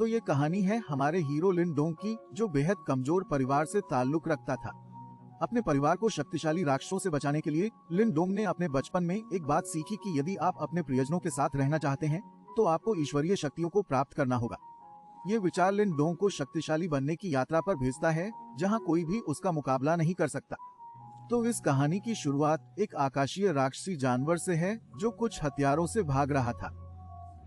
तो ये कहानी है हमारे हीरो लिन डोंग की, जो बेहद कमजोर परिवार से ताल्लुक रखता था। अपने परिवार को शक्तिशाली राक्षसों से बचाने के लिए लिन डोंग ने अपने बचपन में एक बात सीखी कि यदि आप अपने प्रियजनों के साथ रहना चाहते हैं तो आपको ईश्वरीय शक्तियों को प्राप्त करना होगा। ये विचार लिन डोंग को शक्तिशाली बनने की यात्रा पर भेजता है, जहां कोई भी उसका मुकाबला नहीं कर सकता। तो इस कहानी की शुरुआत एक आकाशीय राक्षसी जानवर से है, जो कुछ हथियारों से भाग रहा था।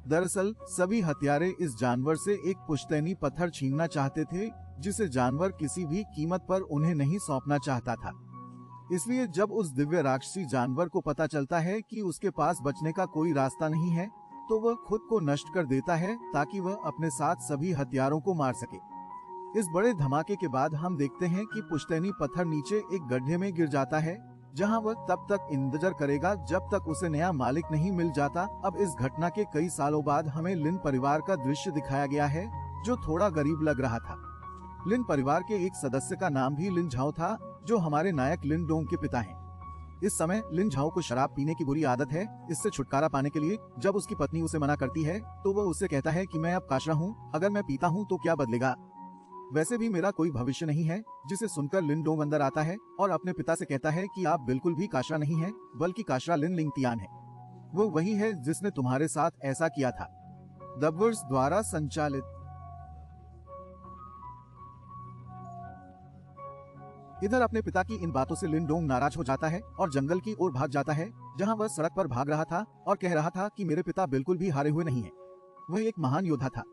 दरअसल सभी हत्यारे इस जानवर से एक पुश्तैनी पत्थर छीनना चाहते थे, जिसे जानवर किसी भी कीमत पर उन्हें नहीं सौंपना चाहता था। इसलिए जब उस दिव्य राक्षसी जानवर को पता चलता है कि उसके पास बचने का कोई रास्ता नहीं है, तो वह खुद को नष्ट कर देता है ताकि वह अपने साथ सभी हथियारों को मार सके। इस बड़े धमाके के बाद हम देखते हैं कि पुश्तैनी पत्थर नीचे एक गड्ढे में गिर जाता है, जहां वह तब तक इंतजार करेगा जब तक उसे नया मालिक नहीं मिल जाता। अब इस घटना के कई सालों बाद हमें लिन परिवार का दृश्य दिखाया गया है, जो थोड़ा गरीब लग रहा था। लिन परिवार के एक सदस्य का नाम भी लिन झाओ था, जो हमारे नायक लिन डोंग के पिता हैं। इस समय लिन झाओ को शराब पीने की बुरी आदत है। इससे छुटकारा पाने के लिए जब उसकी पत्नी उसे मना करती है तो वह उससे कहता है कि मैं अब काशरा हूँ, अगर मैं पीता हूँ तो क्या बदलेगा। वैसे भी मेरा कोई भविष्य नहीं है। जिसे सुनकर लिन डोंग अंदर आता है और अपने पिता से कहता है कि आप बिल्कुल भी काशरा नहीं हैं, बल्कि काशरा लिन लिंगतियान है। वो वही है जिसने तुम्हारे साथ ऐसा किया था। द वर्स द्वारा संचालित। इधर अपने पिता की इन बातों से लिन डोंग नाराज हो जाता है और जंगल की ओर भाग जाता है, जहां वह सड़क पर भाग रहा था और कह रहा था कि मेरे पिता बिल्कुल भी हारे हुए नहीं है, वह एक महान योद्धा था।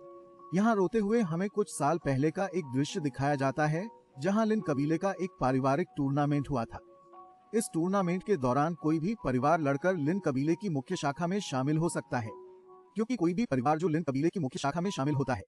यहाँ रोते हुए हमें कुछ साल पहले का एक दृश्य दिखाया जाता है, जहां लिन कबीले का एक पारिवारिक टूर्नामेंट हुआ था। इस टूर्नामेंट के दौरान कोई भी परिवार लड़कर लिन कबीले की मुख्य शाखा में शामिल हो सकता है, क्योंकि कोई भी परिवार जो लिन कबीले की मुख्य शाखा में शामिल होता है